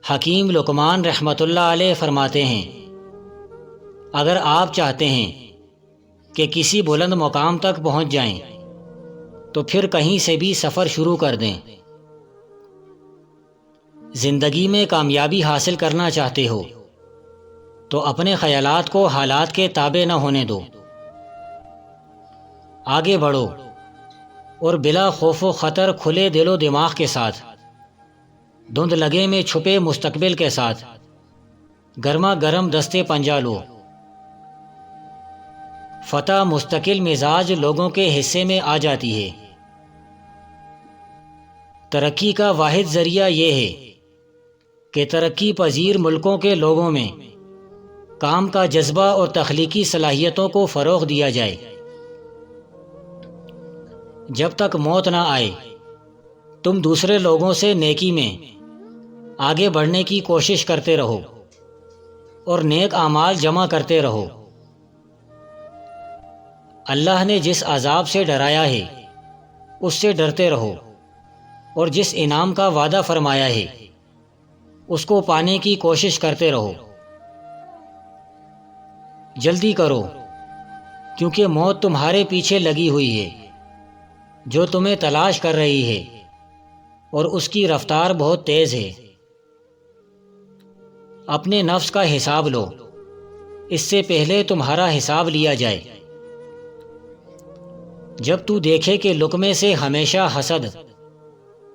حکیم لقمان رحمۃ اللہ علیہ فرماتے ہیں، اگر آپ چاہتے ہیں کہ کسی بلند مقام تک پہنچ جائیں تو پھر کہیں سے بھی سفر شروع کر دیں۔ زندگی میں کامیابی حاصل کرنا چاہتے ہو تو اپنے خیالات کو حالات کے تابع نہ ہونے دو، آگے بڑھو اور بلا خوف و خطر کھلے دل و دماغ کے ساتھ، دھند لگے میں چھپے مستقبل کے ساتھ گرما گرم دستے پنجہ لو۔ فتح مستقل مزاج لوگوں کے حصے میں آ جاتی ہے۔ ترقی کا واحد ذریعہ یہ ہے کہ ترقی پذیر ملکوں کے لوگوں میں کام کا جذبہ اور تخلیقی صلاحیتوں کو فروغ دیا جائے۔ جب تک موت نہ آئے تم دوسرے لوگوں سے نیکی میں آگے بڑھنے کی کوشش کرتے رہو اور نیک اعمال جمع کرتے رہو۔ اللہ نے جس عذاب سے ڈرایا ہے اس سے ڈرتے رہو، اور جس انعام کا وعدہ فرمایا ہے اس کو پانے کی کوشش کرتے رہو۔ جلدی کرو کیونکہ موت تمہارے پیچھے لگی ہوئی ہے، جو تمہیں تلاش کر رہی ہے، اور اس کی رفتار بہت تیز ہے۔ اپنے نفس کا حساب لو اس سے پہلے تمہارا حساب لیا جائے۔ جب تو دیکھے کہ لقمے سے ہمیشہ حسد،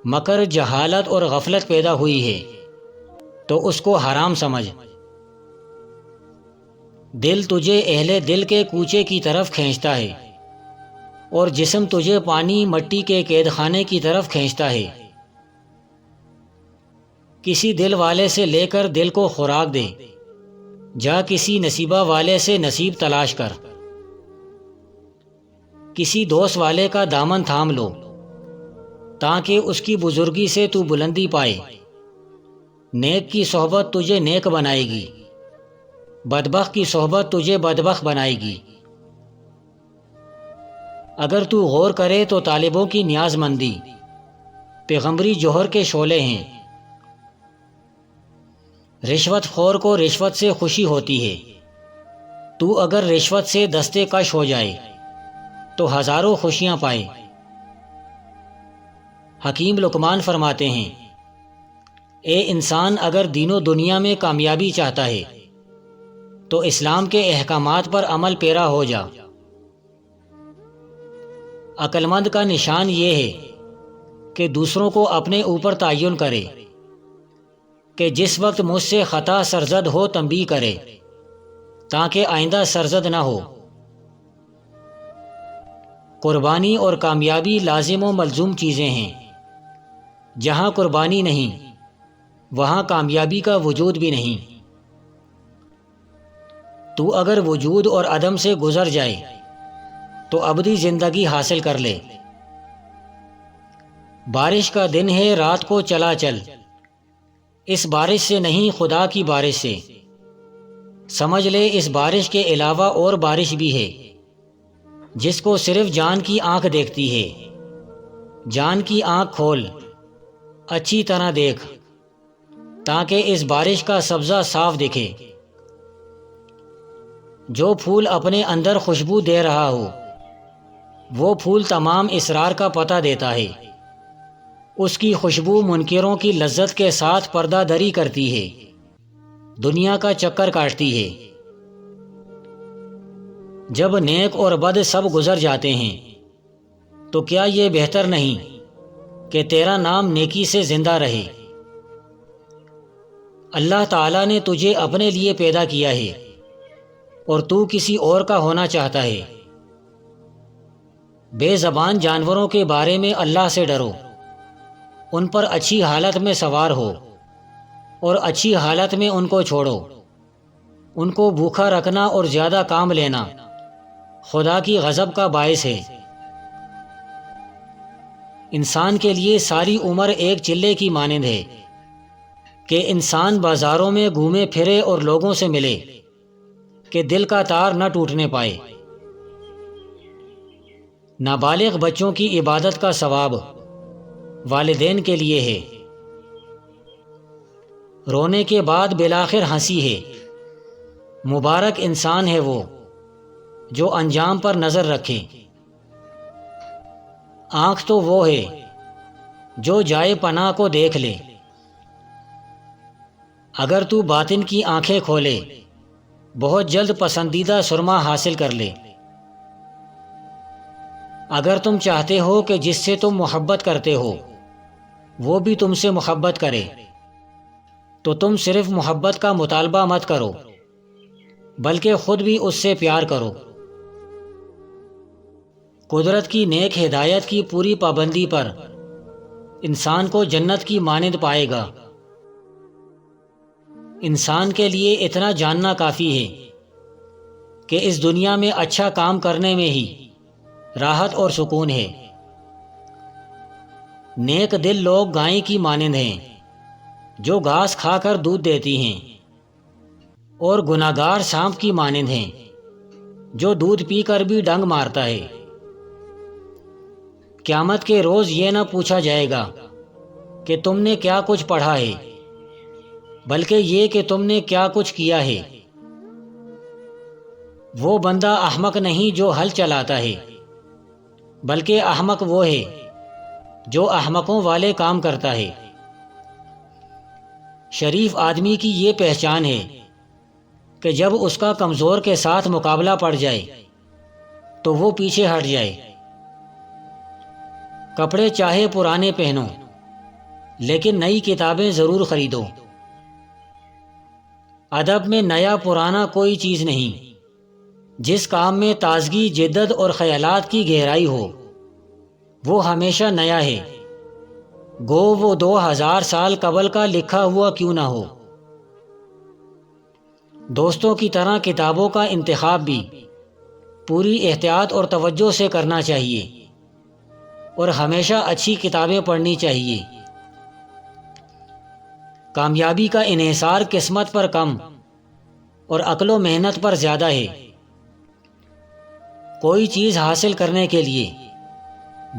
مکر، جہالت اور غفلت پیدا ہوئی ہے تو اس کو حرام سمجھ۔ دل تجھے اہل دل کے کوچے کی طرف کھینچتا ہے اور جسم تجھے پانی مٹی کے قید خانے کی طرف کھینچتا ہے۔ کسی دل والے سے لے کر دل کو خوراک دے، جا کسی نصیبہ والے سے نصیب تلاش کر۔ کسی دوست والے کا دامن تھام لو تاکہ اس کی بزرگی سے تو بلندی پائے۔ نیک کی صحبت تجھے نیک بنائے گی، بدبخت کی صحبت تجھے بدبخت بنائے گی۔ اگر تو غور کرے تو طالبوں کی نیاز مندی پیغمبری جوہر کے شعلے ہیں۔ رشوت خور کو رشوت سے خوشی ہوتی ہے، تو اگر رشوت سے دستے کش ہو جائے تو ہزاروں خوشیاں پائے۔ حکیم لقمان فرماتے ہیں، اے انسان، اگر دین و دنیا میں کامیابی چاہتا ہے تو اسلام کے احکامات پر عمل پیرا ہو جا۔ عقل مند کا نشان یہ ہے کہ دوسروں کو اپنے اوپر تعین کرے، کہ جس وقت مجھ سے خطا سرزد ہو تنبیہ کرے تاکہ آئندہ سرزد نہ ہو۔ قربانی اور کامیابی لازم و ملزوم چیزیں ہیں۔ جہاں قربانی نہیں وہاں کامیابی کا وجود بھی نہیں۔ تو اگر وجود اور عدم سے گزر جائے تو ابدی زندگی حاصل کر لے۔ بارش کا دن ہے رات کو چلا چل، اس بارش سے نہیں خدا کی بارش سے۔ سمجھ لے اس بارش کے علاوہ اور بارش بھی ہے، جس کو صرف جان کی آنکھ دیکھتی ہے۔ جان کی آنکھ کھول، اچھی طرح دیکھ تاکہ اس بارش کا سبزہ صاف دکھے۔ جو پھول اپنے اندر خوشبو دے رہا ہو وہ پھول تمام اسرار کا پتہ دیتا ہے۔ اس کی خوشبو منکروں کی لذت کے ساتھ پردہ دری کرتی ہے، دنیا کا چکر کاٹتی ہے۔ جب نیک اور بد سب گزر جاتے ہیں تو کیا یہ بہتر نہیں کہ تیرا نام نیکی سے زندہ رہے؟ اللہ تعالیٰ نے تجھے اپنے لیے پیدا کیا ہے اور تو کسی اور کا ہونا چاہتا ہے۔ بے زبان جانوروں کے بارے میں اللہ سے ڈرو، ان پر اچھی حالت میں سوار ہو اور اچھی حالت میں ان کو چھوڑو۔ ان کو بھوکا رکھنا اور زیادہ کام لینا خدا کی غضب کا باعث ہے۔ انسان کے لیے ساری عمر ایک چلے کی مانند ہے کہ انسان بازاروں میں گھومے پھرے اور لوگوں سے ملے کہ دل کا تار نہ ٹوٹنے پائے۔ نابالغ بچوں کی عبادت کا ثواب والدین کے لیے ہے۔ رونے کے بعد بالآخر ہنسی ہے۔ مبارک انسان ہے وہ جو انجام پر نظر رکھے۔ آنکھ تو وہ ہے جو جائے پناہ کو دیکھ لے۔ اگر تو باطن کی آنکھیں کھولے بہت جلد پسندیدہ سرما حاصل کر لے۔ اگر تم چاہتے ہو کہ جس سے تم محبت کرتے ہو وہ بھی تم سے محبت کرے تو تم صرف محبت کا مطالبہ مت کرو بلکہ خود بھی اس سے پیار کرو۔ قدرت کی نیک ہدایت کی پوری پابندی پر انسان کو جنت کی مانند پائے گا۔ انسان کے لیے اتنا جاننا کافی ہے کہ اس دنیا میں اچھا کام کرنے میں ہی راحت اور سکون ہے۔ نیک دل لوگ گائے کی مانند ہیں جو گھاس کھا کر دودھ دیتی ہیں، اور گناہگار سانپ کی مانند ہیں جو دودھ پی کر بھی ڈنگ مارتا ہے۔ قیامت کے روز یہ نہ پوچھا جائے گا کہ تم نے کیا کچھ پڑھا ہے بلکہ یہ کہ تم نے کیا کچھ کیا ہے۔ وہ بندہ احمق نہیں جو ہل چلاتا ہے بلکہ احمق وہ ہے جو احمقوں والے کام کرتا ہے۔ شریف آدمی کی یہ پہچان ہے کہ جب اس کا کمزور کے ساتھ مقابلہ پڑ جائے تو وہ پیچھے ہٹ جائے۔ کپڑے چاہے پرانے پہنو لیکن نئی کتابیں ضرور خریدو۔ ادب میں نیا پرانا کوئی چیز نہیں۔ جس کام میں تازگی، جدت اور خیالات کی گہرائی ہو وہ ہمیشہ نیا ہے، گو وہ 2000 سال قبل کا لکھا ہوا کیوں نہ ہو۔ دوستوں کی طرح کتابوں کا انتخاب بھی پوری احتیاط اور توجہ سے کرنا چاہیے اور ہمیشہ اچھی کتابیں پڑھنی چاہیے۔ کامیابی کا انحصار قسمت پر کم اور عقل و محنت پر زیادہ ہے۔ کوئی چیز حاصل کرنے کے لیے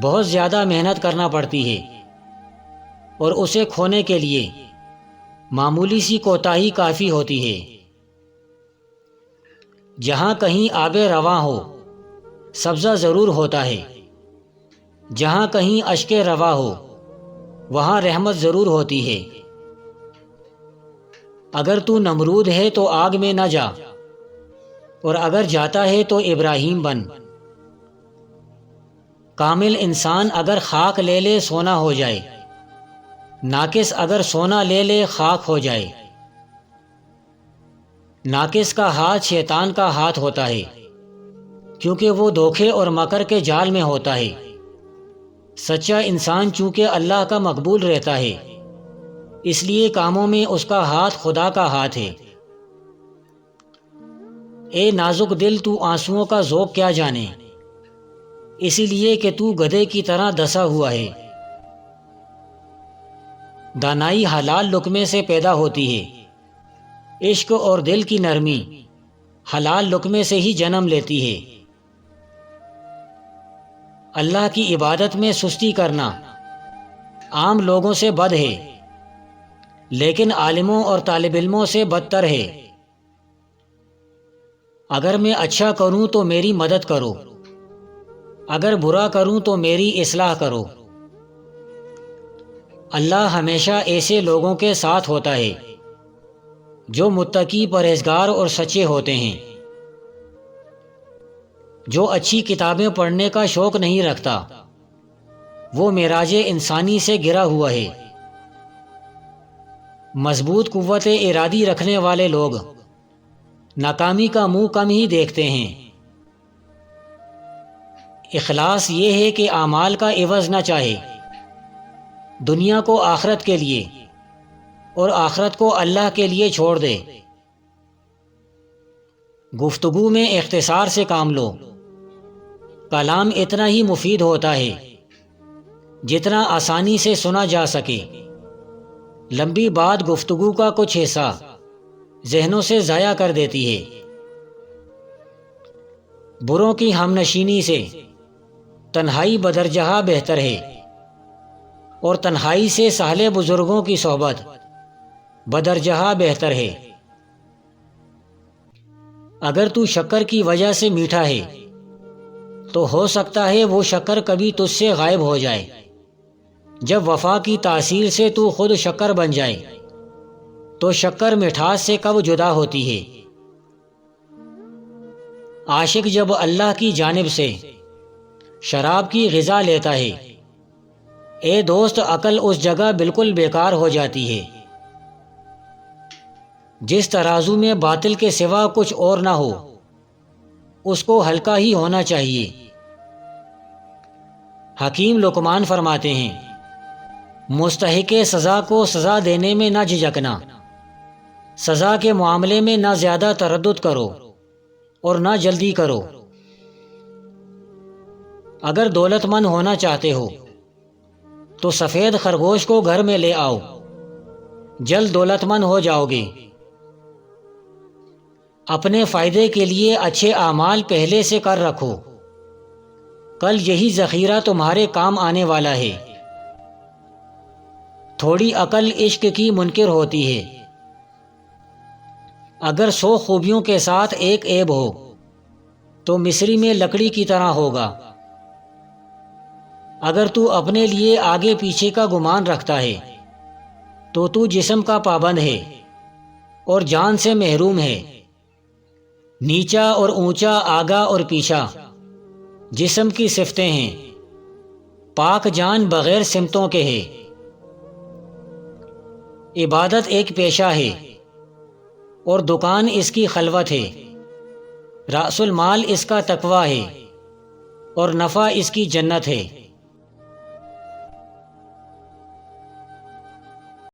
بہت زیادہ محنت کرنا پڑتی ہے اور اسے کھونے کے لیے معمولی سی کوتاہی کافی ہوتی ہے۔ جہاں کہیں آب رواں ہو سبزہ ضرور ہوتا ہے، جہاں کہیں اشک روا ہو وہاں رحمت ضرور ہوتی ہے۔ اگر تو نمرود ہے تو آگ میں نہ جا، اور اگر جاتا ہے تو ابراہیم بن۔ کامل انسان اگر خاک لے لے سونا ہو جائے، ناقص اگر سونا لے لے خاک ہو جائے۔ ناقص کا ہاتھ شیطان کا ہاتھ ہوتا ہے کیونکہ وہ دھوکے اور مکر کے جال میں ہوتا ہے۔ سچا انسان چونکہ اللہ کا مقبول رہتا ہے اس لیے کاموں میں اس کا ہاتھ خدا کا ہاتھ ہے۔ اے نازک دل، تو آنسوؤں کا ذوق کیا جانے، اسی لیے کہ تو گدھے کی طرح دسا ہوا ہے۔ دانائی حلال لقمے سے پیدا ہوتی ہے، عشق اور دل کی نرمی حلال لقمے سے ہی جنم لیتی ہے۔ اللہ کی عبادت میں سستی کرنا عام لوگوں سے بد ہے لیکن عالموں اور طالب علموں سے بدتر ہے۔ اگر میں اچھا کروں تو میری مدد کرو، اگر برا کروں تو میری اصلاح کرو۔ اللہ ہمیشہ ایسے لوگوں کے ساتھ ہوتا ہے جو متقی، پرہیزگار اور سچے ہوتے ہیں۔ جو اچھی کتابیں پڑھنے کا شوق نہیں رکھتا وہ معراج انسانی سے گرا ہوا ہے۔ مضبوط قوت ارادی رکھنے والے لوگ ناکامی کا منہ کم ہی دیکھتے ہیں۔ اخلاص یہ ہے کہ اعمال کا عوض نہ چاہے، دنیا کو آخرت کے لیے اور آخرت کو اللہ کے لیے چھوڑ دے۔ گفتگو میں اختصار سے کام لو۔ کلام اتنا ہی مفید ہوتا ہے جتنا آسانی سے سنا جا سکے۔ لمبی بات گفتگو کا کچھ حصہ ذہنوں سے ضائع کر دیتی ہے۔ بروں کی ہمنشینی سے تنہائی بدرجہ بہتر ہے، اور تنہائی سے صالح بزرگوں کی صحبت بدرجہ بہتر ہے۔ اگر تو شکر کی وجہ سے میٹھا ہے تو ہو سکتا ہے وہ شکر کبھی تجھ سے غائب ہو جائے۔ جب وفا کی تاثیر سے تو خود شکر بن جائے تو شکر مٹھاس سے کب جدا ہوتی ہے۔ عاشق جب اللہ کی جانب سے شراب کی غذا لیتا ہے، اے دوست، عقل اس جگہ بالکل بیکار ہو جاتی ہے۔ جس ترازو میں باطل کے سوا کچھ اور نہ ہو اس کو ہلکا ہی ہونا چاہیے۔ حکیم لقمان فرماتے ہیں، مستحق سزا کو سزا دینے میں نہ جھجکنا، سزا کے معاملے میں نہ زیادہ تردد کرو اور نہ جلدی کرو۔ اگر دولت مند ہونا چاہتے ہو تو سفید خرگوش کو گھر میں لے آؤ، جلد دولت مند ہو جاؤ گے۔ اپنے فائدے کے لیے اچھے اعمال پہلے سے کر رکھو، کل یہی ذخیرہ تمہارے کام آنے والا ہے۔ تھوڑی عقل عشق کی منکر ہوتی ہے۔ اگر 100 خوبیوں کے ساتھ ایک عیب ہو تو مصری میں لکڑی کی طرح ہوگا۔ اگر تو اپنے لیے آگے پیچھے کا گمان رکھتا ہے تو جسم کا پابند ہے اور جان سے محروم ہے۔ نیچا اور اونچا، آگا اور پیچھا جسم کی صفتیں ہیں، پاک جان بغیر سمتوں کے ہے۔ عبادت ایک پیشہ ہے اور دکان اس کی خلوت ہے۔ رأس المال اس کا تقویٰ ہے اور نفع اس کی جنت ہے۔